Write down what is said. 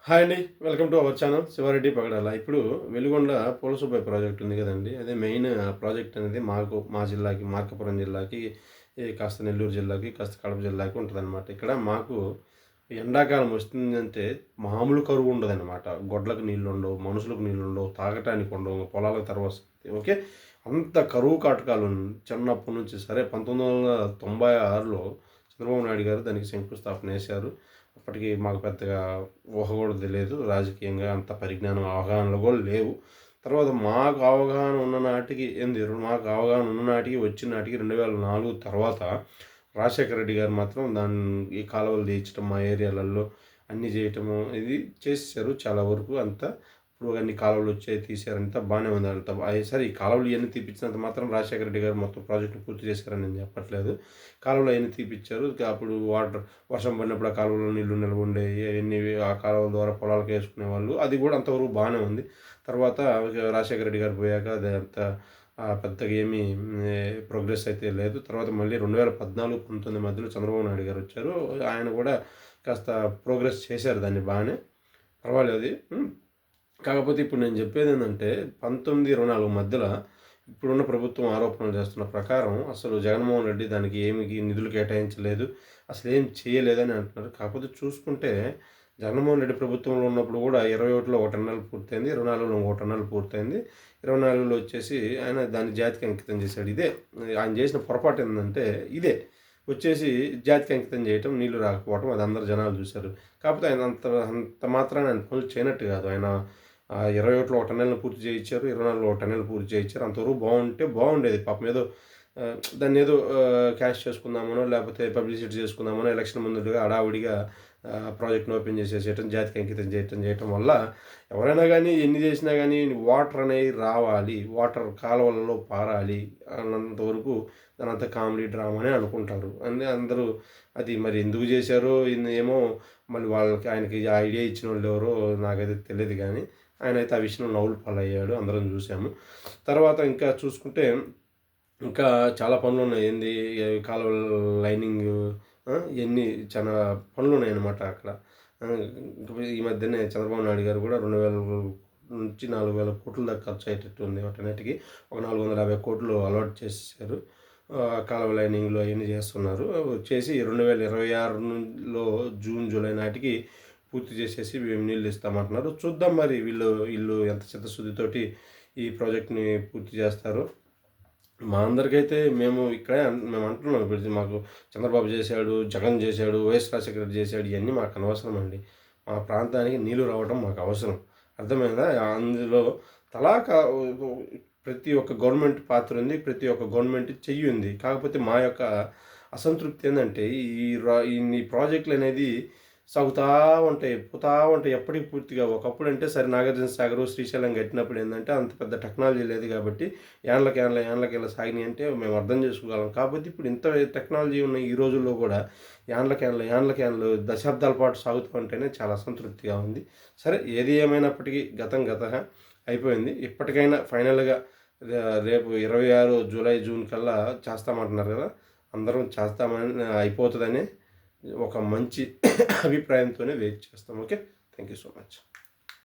Hi అండి. Welcome to our channel Sivareddy Pagadala. ఇప్పుడు Veligonda Poolasubbaiah project ఉంది కదండీ! అదే మెయిన్ ప్రాజెక్ట్ అనేది మా జిల్లాకి, మార్కాపురం జిల్లాకి, కాస్త నెల్లూరు జిల్లాకి, కాస్త కడప జిల్లాకి ఉంటదనమాట. ఇక్కడ మాకు ఎండాకాలం వస్తుందంటే మామూలు కరువు ఉండదనమాట. గొడ్లకు నీళ్లుండవు, మనుషులకు నీళ్లుండవు, తాగటానికి ఉండవు, పొలాలకు వస్తాయి. ఓకే. అంత కరువు కాటకాలు చిన్నప్పటి నుంచి సరే 1996లో చంద్రబాబు నాయుడు గారు దానికి శంకుస్థాపన చేశారు. అప్పటికి మాకు పెద్దగా ఊహ కూడా తెలియదు. రాజకీయంగా అంత పరిజ్ఞానం, అవగాహనలు కూడా లేవు. తర్వాత మాకు అవగాహన ఉన్న నాటికి మాకు అవగాహన ఉన్న నాటికి వచ్చిన నాటికి 2004 తర్వాత రాజశేఖర రెడ్డి గారు మాత్రం ఈ కాలువలు తీయించడం మా ఏరియాలలో అన్నీ చేయటము ఇది చేసేసారు చాలా వరకు అంతా. ఇప్పుడు అన్ని కాలువలు వచ్చాయి, తీశారంతా బాగానే ఉంది అంతా. సరే ఈ కాలువలు ఇవన్నీ తీపిచ్చినంత మాత్రం రాజశేఖర రెడ్డి గారు మొత్తం ప్రాజెక్టు పూర్తి చేశారని నేను చెప్పట్లేదు. కాలువలు అవన్నీ తీపిచ్చారు. అప్పుడు వర్షం పడినప్పుడు ఆ కాలువలో నీళ్లు నిల్వ ఉండేవి. అవన్నీ ఆ కాలువల ద్వారా పొలాలకు వేసుకునేవాళ్ళు. అది కూడా అంతవరకు బాగానే ఉంది. తర్వాత రాజశేఖర రెడ్డి గారు పోయాక అది అంత పెద్దగా ఏమీ ప్రోగ్రెస్ అయితే లేదు. తర్వాత మళ్ళీ 2014, 19 మధ్యలో చంద్రబాబు నాయుడు గారు వచ్చారు. ఆయన కూడా కాస్త ప్రోగ్రెస్ చేశారు దాన్ని బాగానే, పర్వాలేదు. కాకపోతే ఇప్పుడు నేను చెప్పేది ఏంటంటే 19, 24 మధ్యలో ఇప్పుడున్న ప్రభుత్వం ఆరోపణలు చేస్తున్న ప్రకారం అసలు జగన్మోహన్ రెడ్డి దానికి ఏమి నిధులు కేటాయించలేదు, అసలు ఏం చేయలేదని అంటున్నారు. కాకపోతే చూసుకుంటే జగన్మోహన్ రెడ్డి ప్రభుత్వంలో ఉన్నప్పుడు కూడా 21లో 1 టన్నల్ పూర్తయింది, 24లో 1 టన్నల్ పూర్తయింది, 24లో వచ్చేసి ఆయన దాన్ని జాతికి అంకితం చేశాడు. ఇదే ఆయన చేసిన పొరపాటు ఏంటంటే ఇదే వచ్చేసి జాతికి అంకితం చేయటం, నీళ్లు రాకపోవటం, అది అందరు జనాలు చూశారు. కాకపోతే ఆయన అంత మాత్రాన ఆయన పనులు చేయనట్టు కాదు. ఆయన 21లో 1 టన్నెల్‌ని పూర్తి చేయించారు, 24లో 1 టన్నెల్ పూర్తి చేయించారు. అంతవరకు బాగుండేది. పాపం ఏదో దాన్ని ఏదో క్యాష్ చేసుకుందామనో, లేకపోతే పబ్లిసిటీ చేసుకుందామనో ఎలక్షన్ ముందుగా హడావుడిగా ప్రాజెక్ట్‌ని ఓపెన్ చేసేసేయటం, జాతికి అంకితం చేయటం వల్ల ఎవరైనా కానీ ఎన్ని చేసినా కానీ వాటర్ అనేవి రావాలి, వాటర్ కాలువలలో పారాలి అన్నంత వరకు దానంతా కామెడీ డ్రామానే అనుకుంటారు. అందరూ అది మరి ఎందుకు చేశారో ఏమో, మళ్ళీ ఆయనకి ఐడియా ఇచ్చిన వాళ్ళు ఎవరో నాకైతే తెలియదు కానీ ఆయనైతే ఆ విషయంలో నవ్వులు పాలయ్యాడు, అందరం చూసాము. తర్వాత ఇంకా చూసుకుంటే ఇంకా చాలా పనులు ఉన్నాయి. కాలువ లైనింగ్, ఇవన్నీ చాలా పనులు ఉన్నాయన్నమాట అక్కడ. ఈ మధ్యనే చంద్రబాబు నాయుడు గారు కూడా 2000 నుంచి 4000 కోట్ల దాకా ఖర్చు అయ్యేటట్టు ఉంది. వాటన్నిటికీ ఒక 450 కోట్లు అలాట్ చేసేసారు. కాలువ లైనింగ్లో అవన్నీ చేస్తున్నారు. చేసి 2026లో జూన్, జూలై నాటికి పూర్తి చేసేసి మేము నీళ్ళు ఇస్తామంటున్నారు. చూద్దాం మరి వీళ్ళు ఎంత చిత్తశుద్ధితోటి ఈ ప్రాజెక్ట్ని పూర్తి చేస్తారో. మా అందరికైతే మేము అంటున్నాం, ఇప్పుడు మాకు చంద్రబాబు చేశాడు, జగన్ చేశాడు, వైఎస్ రాజశేఖర రెడ్డి చేశాడు, ఇవన్నీ మాకు అనవసరం అండి. మా ప్రాంతానికి నీళ్లు రావడం మాకు అవసరం. అర్థమైందా? అందులో ప్రతి ఒక్క గవర్నమెంట్ పాత్ర ఉంది, ప్రతి ఒక్క గవర్నమెంట్ చెయ్యి ఉంది. కాకపోతే మా యొక్క అసంతృప్తి ఏంటంటే ఈ ప్రాజెక్టులు అనేది సాగుతూ పోతూ ఉంటాయి ఎప్పటికి పూర్తిగా. ఒకప్పుడు అంటే సరే నాగార్జున సాగర్, శ్రీశైలం కట్టినప్పుడు ఏంటంటే అంత పెద్ద టెక్నాలజీ లేదు కాబట్టి ఏండ్లకేళ్ళ సాగినాయి అంటే మేము అర్థం చేసుకోగలం. కాకపోతే ఇప్పుడు ఇంత టెక్నాలజీ ఉన్న ఈ రోజుల్లో కూడా ఏండ్లకేళ్ళు దశాబ్దాల పాటు సాగుతూ ఉంటేనే చాలా అసంతృప్తిగా ఉంది. సరే ఏది ఏమైనప్పటికీ గతం అయిపోయింది. ఇప్పటికైనా ఫైనల్గా రేపు 26 జూలై, జూన్ కల్లా చేస్తామంటున్నారు కదా, అందరం చేస్తామని అయిపోతుందని ఒక మంచి అభిప్రాయంతోనే వెయిట్ చేస్తాం. Okay, thank you so much.